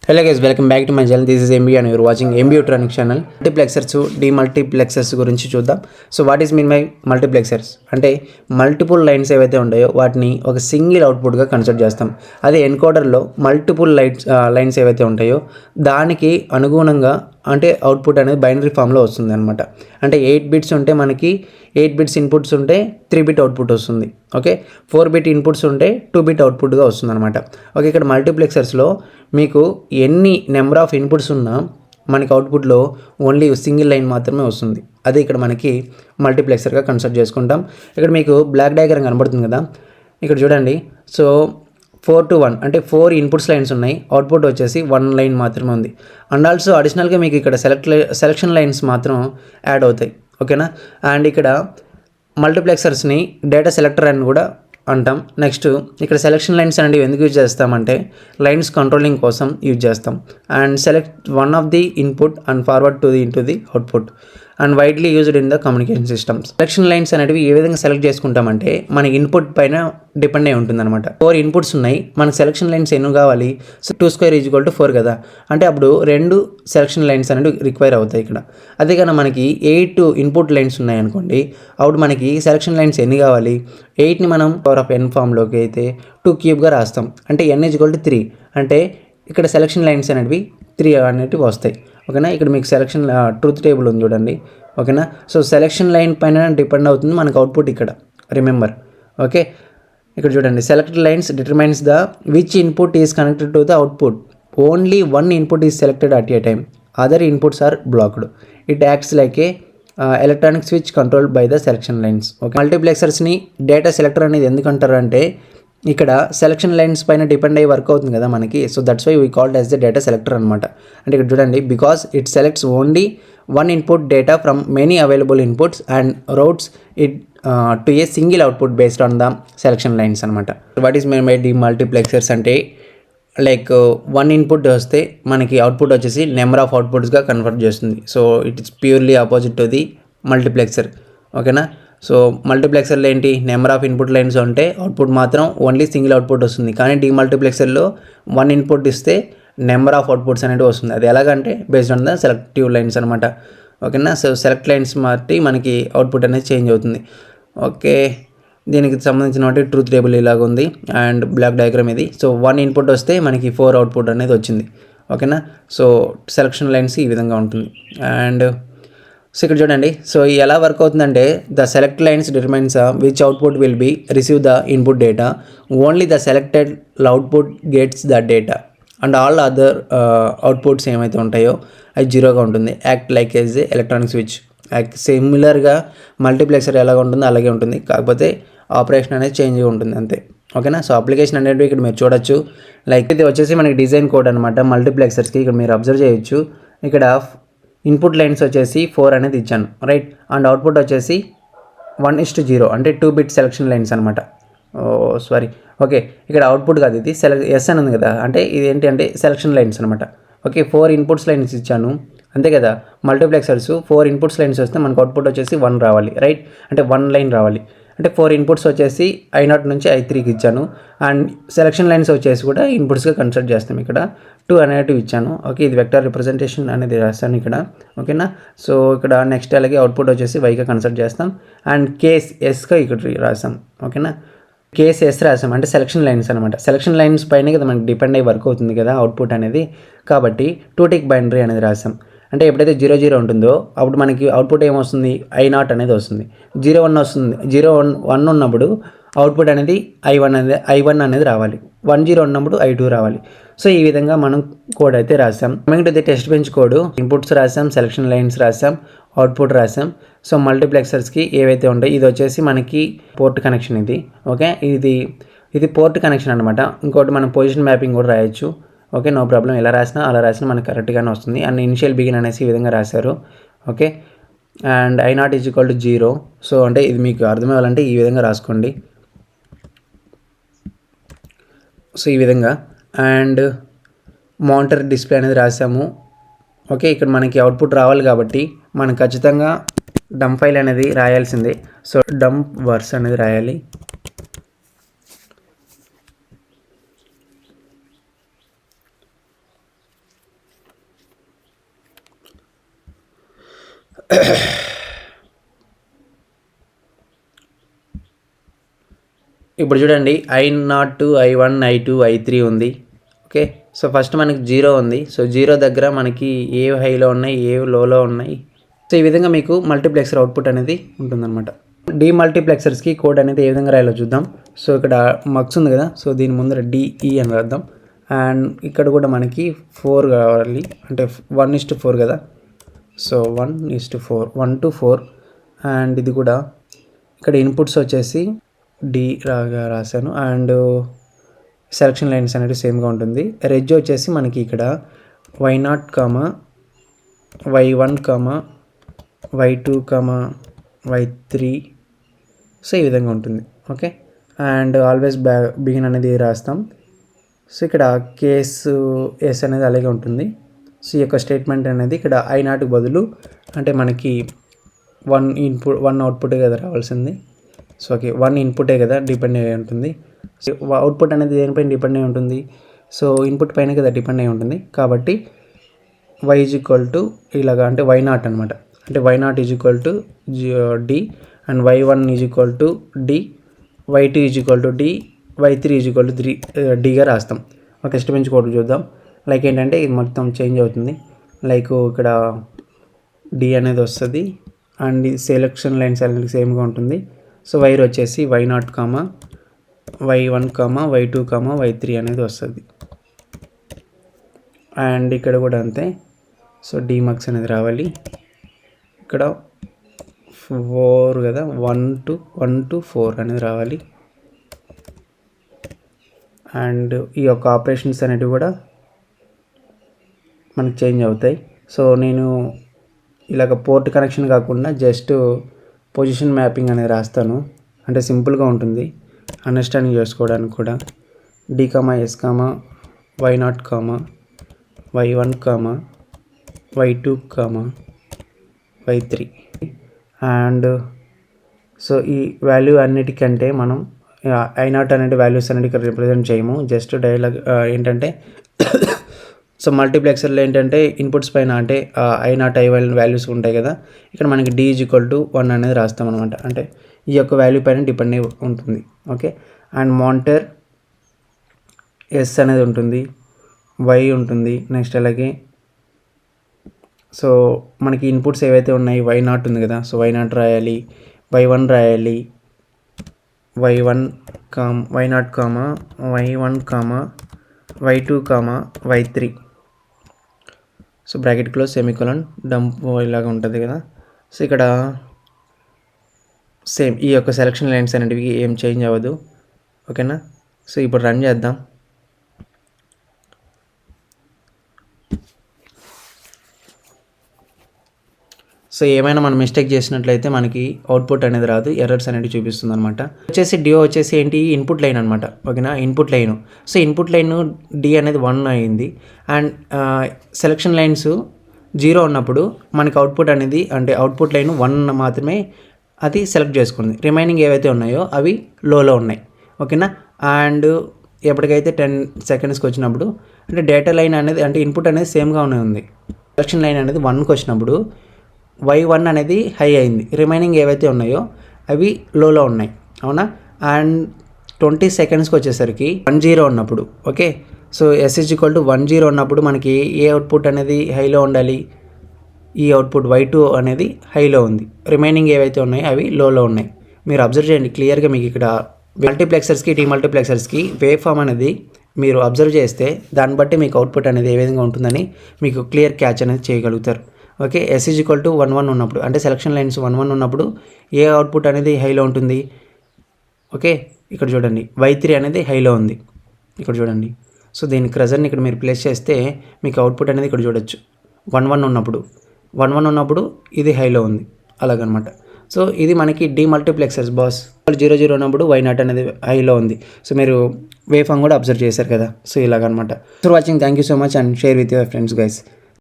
Hello guys, welcome back to my channel. This is MB and you're watching MB Tronic channel. Multiplexers, demultiplexers గురించి చూద్దాం. So what is mean by multiplexers అంటే multiple lines ఏవైతే ఉంటాయో వాటిని ఒక single అవుట్పుట్గా consider చేస్తాం. అదే ఎన్కోడర్లో మల్టిపుల్ లైన్స్ ఏవైతే ఉంటాయో దానికి అనుగుణంగా అంటే అవుట్పుట్ అనేది బైనరీ ఫామ్లో వస్తుంది అనమాట. అంటే 8 బిట్స్ ఉంటే మనకి 8 బిట్స్ ఇన్పుట్స్ ఉంటే 3 బిట్ అవుట్పుట్ వస్తుంది. ఓకే, 4 బిట్ ఇన్పుట్స్ ఉంటే 2 బిట్ అవుట్పుట్గా వస్తుంది అనమాట. ఓకే, ఇక్కడ మల్టీప్లెక్సర్స్లో మీకు ఎన్ని నెంబర్ ఆఫ్ ఇన్పుట్స్ ఉన్నా మనకి అవుట్పుట్లో ఓన్లీ సింగిల్ లైన్ మాత్రమే వస్తుంది. అదే ఇక్కడ మనకి మల్టీప్లెక్సర్గా కన్సిడర్ చేసుకుంటాం. ఇక్కడ మీకు బ్లాక్ డయాగ్రామ్ కనబడుతుంది కదా, ఇక్కడ చూడండి. సో 4 to 1 అంటే 4 ఇన్పుట్స్ లైన్స్ ఉన్నాయి, అవుట్పుట్ వచ్చేసి 1 లైన్ మాత్రమే ఉంది. అండ్ ఆల్సో అడిషనల్గా మీకు ఇక్కడ సెలక్షన్ లైన్స్ మాత్రం యాడ్ అవుతాయి. ఓకేనా, అండ్ ఇక్కడ మల్టీప్లెక్సర్స్ని డేటా సెలెక్టర్ అని కూడా అంటాం. నెక్స్ట్ ఇక్కడ సెలక్షన్ లైన్స్ అనేవి ఎందుకు యూజ్ చేస్తామంటే లైన్స్ కంట్రోలింగ్ కోసం యూజ్ చేస్తాం. And select one of the input and forward to the into the output and widely used in the communication systems. Selection lines అనేవి ఏ విధంగా సెలెక్ట్ చేసుకుంటామంటే మన ఇన్పుట్ పైన డిపెండ్ అయి ఉంటుంది అనమాట. 4 ఇన్పుట్స్ ఉన్నాయి, మనకు సెలక్షన్ లైన్స్ ఎన్ని కావాలి? సో 2² = 4 కదా, అంటే అప్పుడు 2 సెలక్షన్ లైన్స్ అనేవి రిక్వైర్ అవుతాయి ఇక్కడ. అదే కానీ మనకి 8 ఇన్పుట్ లైన్స్ ఉన్నాయి అనుకోండి, అప్పుడు మనకి సెలక్షన్ లైన్స్ ఎన్ని కావాలి? 8ని మనం పవర్ ఆఫ్ n ఫామ్లోకి అయితే 2³ రాస్తాం, అంటే n = 3. అంటే ఇక్కడ సెలక్షన్ లైన్స్ అనేవి 3 అనేటివి వస్తాయి. ఓకేనా, ఇక్కడ మీకు సెలక్షన్ ట్రూత్ టేబుల్ ఉంది చూడండి. ఓకేనా, సో సెలక్షన్ లైన్ పైన డిపెండ్ అవుతుంది మనకు అవుట్పుట్ ఇక్కడ, రిమెంబర్. ఓకే, ఇక్కడ చూడండి, selected lines determines the which input is connected to the output. Only 1 input is selected at a time, other inputs are blocked. It acts like a electronic switch controlled by the selection lines. Okay, మల్టీప్లెక్సర్స్ని data selector అనేది ఎందుకంటారు అంటే ఇక్కడ selection lines పైన depend అయ్యి work అవుతుంది కదా మనకి. So that's why we called as the data selector అనమాట. అంటే ఇక్కడ చూడండి, because it selects only 1 input data from many available inputs and routes it to a single output based on the selection lines అనమాట. What is mean by the multiplexers అంటే like 1 input వస్తే మనకి output వచ్చేసి number of అవుట్పుట్స్గా convert చేస్తుంది. So it is purely opposite to the multiplexer. ఓకేనా, so మల్టీప్లెక్సర్లో ఏంటి, నెంబర్ ఆఫ్ ఇన్పుట్ లైన్స్ ఉంటే అవుట్పుట్ మాత్రం ఓన్లీ సింగిల్ అవుట్పుట్ వస్తుంది. కానీ డీమల్టీప్లెక్సర్లో 1 ఇన్పుట్ ఇస్తే నెంబర్ ఆఫ్ అవుట్పుట్స్ అనేది వస్తుంది. అది ఎలాగంటే based on the selective lines అనమాట. ఓకేనా, సో సెలెక్ట్ లైన్స్ బట్టి మనకి అవుట్పుట్ అనేది చేంజ్ అవుతుంది. ఓకే, దీనికి సంబంధించిన ట్రూత్ టేబుల్ ఇలాగ ఉంది అండ్ బ్లాక్ డయాగ్రామ్ ఇది. సో 1 ఇన్పుట్ వస్తే మనకి 4 అవుట్పుట్ అనేది వచ్చింది. ఓకేనా, సో సెలక్షన్ లైన్స్ ఈ విధంగా ఉంటుంది. అండ్ సో ఇక్కడ చూడండి, సో ఎలా వర్క్ అవుతుందంటే the select lines determines which output will be receive the input data. Only the selected output gets the data and all other outputs ఏమైతే ఉంటాయో అది 0గా ఉంటుంది. Act like as a electronic switch. సిమిలర్గా multiplexer ఎలాగ ఉంటుందో అలాగే ఉంటుంది, కాకపోతే ఆపరేషన్ అనేది చేంజ్ ఉంటుంది అంతే. ఓకేనా, సో అప్లికేషన్ అనేది ఇక్కడ మీరు చూడొచ్చు. లైక్ ఇది వచ్చేసి మనకి డిజైన్ కోడ్ అనమాట మల్టీప్లెక్సర్స్కి. ఇక్కడ మీరు అబ్జర్వ్ చేయొచ్చు, ఇక్కడ ఇన్పుట్ లైన్స్ వచ్చేసి 4 అనేది ఇచ్చాను, రైట్. అండ్ అవుట్పుట్ వచ్చేసి 1:0 అంటే 2 బిట్ సెలక్షన్ లైన్స్ అనమాట. సారీ, ఓకే, ఇక్కడ అవుట్పుట్ కాదు, ఇది ఎస్ అని ఉంది కదా, అంటే ఇది ఏంటి అంటే సెలక్షన్ లైన్స్ అనమాట. ఓకే, 4 ఇన్పుట్స్ లైన్స్ ఇచ్చాను అంతే కదా. మల్టీప్లెక్సర్స్ 4 ఇన్పుట్స్ లైన్స్ వస్తే మనకు అవుట్పుట్ వచ్చేసి 1 రావాలి, రైట్. అంటే 1 లైన్ రావాలి. అంటే 4 ఇన్పుట్స్ వచ్చేసి I0 నుంచి I3కి ఇచ్చాను. అండ్ సెలక్షన్ లైన్స్ వచ్చేసి కూడా ఇన్పుట్స్గా కన్సిడర్ చేస్తాం. ఇక్కడ 2 అనేటివి ఇచ్చాను. ఓకే, ఇది వెక్టర్ రిప్రజెంటేషన్ అనేది రాస్తాను ఇక్కడ. ఓకేనా, సో ఇక్కడ నెక్స్ట్ అలాగే అవుట్పుట్ వచ్చేసి వైగా కన్సిడర్ చేస్తాం. అండ్ కేస్ ఎస్గా ఇక్కడ రాస్తాం. ఓకేనా, కేస్ ఎస్ రాసాం అంటే సెలక్షన్ లైన్స్ అనమాట. సెలక్షన్ లైన్స్ పైన కదా మనకి డిపెండ్ అయ్యి వర్క్ అవుతుంది కదా అవుట్పుట్ అనేది, కాబట్టి 2 టిక్ బైనరీ అనేది రాసాం. అంటే ఎప్పుడైతే 0 ఉంటుందో అప్పుడు మనకి అవుట్పుట్ ఏమొస్తుంది, I0 అనేది వస్తుంది. 0 1 వస్తుంది. 0 1 ఉన్నప్పుడు అవుట్పుట్ అనేది I1 అనేది రావాలి. 1 0 ఉన్నప్పుడు I2 రావాలి. సో ఈ విధంగా మనం కోడ్ అయితే రాసాం. Coming to the test bench code, inputs రాసాం, సెలక్షన్ లైన్స్ రాసాం, అవుట్పుట్ రాసాం. సో మల్టీప్లెక్సర్స్కి ఏవైతే ఉంటాయి, ఇది వచ్చేసి మనకి పోర్ట్ కనెక్షన్ ఇది. ఓకే, ఇది పోర్ట్ కనెక్షన్ అనమాట. ఇంకోటి మనం పొజిషన్ మ్యాపింగ్ కూడా రాయొచ్చు. ఓకే, నో ప్రాబ్లం, ఎలా రాసినా అలా రాసినా మనకు కరెక్ట్గానే వస్తుంది. అండ్ ఇనిషియల్ బిగిన్ అనేసి ఈ విధంగా రాశారు. Okay, and I0 = 0. సో అంటే ఇది మీకు అర్థమవ్వాలంటే ఈ విధంగా రాసుకోండి. సో ఈ విధంగా అండ్ మానిటర్ డిస్ప్లే అనేది రాసాము. ఓకే, ఇక్కడ మనకి అవుట్పుట్ రావాలి కాబట్టి మనం ఖచ్చితంగా డంప్ ఫైల్ అనేది రాయాల్సిందే. సో డంప్ వర్స్ అనేది రాయాలి. ఇప్పుడు చూడండి I0, I1, I2, I3 ఉంది. ఓకే, సో ఫస్ట్ మనకి 0 ఉంది. సో 0 దగ్గర మనకి ఏ హైలో ఉన్నాయి, ఏ లోలో ఉన్నాయి. సో ఈ విధంగా మీకు మల్టీప్లెక్సర్ అవుట్పుట్ అనేది ఉంటుందన్నమాట. డీమల్టీప్లెక్సర్స్కి కోడ్ అనేది ఏ విధంగా రాయాలో చూద్దాం. సో ఇక్కడ మక్స్ ఉంది కదా, సో దీని ముందర DE అని రాద్దాం. అండ్ ఇక్కడ కూడా మనకి 4 కావాలి, అంటే 1:4 కదా. So 1:4, 1 to 4. అండ్ ఇది కూడా ఇక్కడ ఇన్పుట్స్ వచ్చేసి D లాగా రాశాను. అండ్ సెలక్షన్ లైన్స్ అనేది సేమ్గా ఉంటుంది. రెడ్జ్ వచ్చేసి మనకి ఇక్కడ Y0, Y1, Y2, Y3. So ఈ విధంగా ఉంటుంది. ఓకే, అండ్ ఆల్వేస్ బిగిన్ అనేది రాస్తాం. సో ఇక్కడ కేసు ఎస్ అనేది అలాగే ఉంటుంది. సో ఈ యొక్క స్టేట్మెంట్ అనేది ఇక్కడ I0కి బదులు, అంటే మనకి 1 అవుట్పుటే కదా రావాల్సింది. సో ఓకే, 1 ఇన్పుటే కదా డిపెండ్ అయ్యి ఉంటుంది. సో అవుట్పుట్ అనేది దేనిపైన డిపెండ్ అయ్యి ఉంటుంది? సో ఇన్పుట్ పైన కదా డిపెండ్ అయ్యి ఉంటుంది. కాబట్టి y = ఇలాగా, అంటే Y0 అనమాట. అంటే Y0 D, and Y1 D, Y2 D, Y3 Dగా రాస్తాం. ఒక ఎస్టిమేషన్ కోడ్ చూద్దాం. లైక్ ఏంటంటే ఇది మొత్తం చేంజ్ అవుతుంది. లైక్ ఇక్కడ D అనేది వస్తుంది, అండ్ సెలక్షన్ లైన్స్ అనేది సేమ్గా ఉంటుంది. సో వైర్ వచ్చేసి Y0, Y1, Y2, Y3 అనేది వస్తుంది. అండ్ ఇక్కడ కూడా అంతే. సో డీమక్స్ అనేది రావాలి. ఇక్కడ 4 కదా, 1 to 4 అనేది రావాలి. అండ్ ఈ యొక్క ఆపరేషన్స్ అనేటివి కూడా మనకి చేంజ్ అవుతాయి. సో నేను ఇలాగ పోర్ట్ కనెక్షన్ కాకుండా జస్ట్ పొజిషన్ మ్యాపింగ్ అనేది రాస్తాను. అంటే సింపుల్గా ఉంటుంది అండర్స్టాండింగ్ చేసుకోవడానికి కూడా. D, S, Y0, Y1, Y2, Y3. And so ఈ వాల్యూ అన్నిటికంటే మనం I0 అనేది వాల్యూస్ అనేది ఇక్కడ రిప్రజెంట్ చేయము. జస్ట్ డైలాగ్ ఏంటంటే సో మల్టీప్లెక్సర్లో ఏంటంటే ఇన్పుట్స్ పైన, అంటే I0, I1 వాల్యూస్ ఉంటాయి కదా, ఇక్కడ మనకి D = 1 అనేది రాస్తాం అనమాట. అంటే ఈ యొక్క వాల్యూ పైన డిపెండ్ అయి ఉంటుంది. ఓకే, అండ్ మానిటర్ S అనేది ఉంటుంది, Y ఉంటుంది. నెక్స్ట్ అలాగే సో మనకి ఇన్పుట్స్ ఏవైతే ఉన్నాయి, Y0 ఉంది కదా, సో Y0 రాయాలి, Y1 రాయాలి, Y0, Y1, Y2, Y3. So bracket close, semicolon, dump ఇలాగా ఉంటుంది కదా. సో ఇక్కడ సేమ్ ఈ యొక్క సెలక్షన్ లైన్స్ అనేటివి ఏం చేంజ్ అవ్వదు. ఓకేనా. సో ఇప్పుడు రన్ చేద్దాం. సో ఏమైనా మనం మిస్టేక్ చేసినట్లయితే మనకి అవుట్పుట్ అనేది రాదు, ఎర్రర్స్ అనేవి చూపిస్తుంది అనమాట. వచ్చేసి డిఓ వచ్చేసి ఏంటి, ఇన్పుట్ లైన్ అనమాట. ఓకేనా, input line. So input line D అనేది 1 అయింది. అండ్ సెలక్షన్ లైన్స్ 0 ఉన్నప్పుడు మనకి అవుట్పుట్ అనేది, అంటే అవుట్పుట్ లైన్ 1 మాత్రమే అది సెలెక్ట్ చేసుకుంది. రిమైనింగ్ ఏవైతే ఉన్నాయో అవి లోలో ఉన్నాయి. ఓకేనా. అండ్ ఎప్పటికైతే 10 సెకండ్స్కి వచ్చినప్పుడు, అంటే డేటా లైన్ అనేది, అంటే ఇన్పుట్ అనేది సేమ్గా ఉంది. సెలక్షన్ లైన్ అనేది 1కి వచ్చినప్పుడు Y1 అనేది హై అయింది. రిమైనింగ్ ఏవైతే ఉన్నాయో అవి లోలో ఉన్నాయి. అవునా. అండ్ 20 సెకండ్స్కి వచ్చేసరికి 10 ఉన్నప్పుడు, ఓకే, సో S = 10 ఉన్నప్పుడు మనకి ఏ అవుట్పుట్ అనేది హైలో ఉండాలి, ఈ అవుట్పుట్ Y2 అనేది హైలో ఉంది. రిమైనింగ్ ఏవైతే ఉన్నాయో అవి లోలో ఉన్నాయి. మీరు అబ్జర్వ్ చేయండి క్లియర్గా. మీకు ఇక్కడ మల్టీప్లెక్సర్స్కి, డీమల్టీప్లెక్సర్స్కి వేవ్ ఫామ్ అనేది మీరు అబ్జర్వ్ చేస్తే దాన్ని బట్టి మీకు అవుట్పుట్ అనేది ఏ విధంగా ఉంటుందని మీకు క్లియర్ క్యాచ్ అనేది చేయగలుగుతారు. ఓకే, S = 1 ఉన్నప్పుడు, అంటే సెలక్షన్ లైన్స్ 1 ఉన్నప్పుడు ఏ అవుట్పుట్ అనేది హైలో ఉంటుంది. ఓకే, ఇక్కడ చూడండి Y3 అనేది హైలో ఉంది. ఇక్కడ చూడండి. సో దీని క్రజర్ని ఇక్కడ మీరు ప్లేస్ చేస్తే మీకు అవుట్పుట్ అనేది ఇక్కడ చూడొచ్చు. 1 ఉన్నప్పుడు ఇది హైలో ఉంది, అలాగనమాట. సో ఇది మనకి డీమల్టీప్లెక్సర్స్ బాస్. 0 ఉన్నప్పుడు Y0 అనేది హైలో ఉంది. సో మీరు వేవ్ ఫామ్ కూడా అబ్జర్వ్ చేశారు కదా. సో ఇలాగనమాట. For watching, thank you so much and share with your friends guys.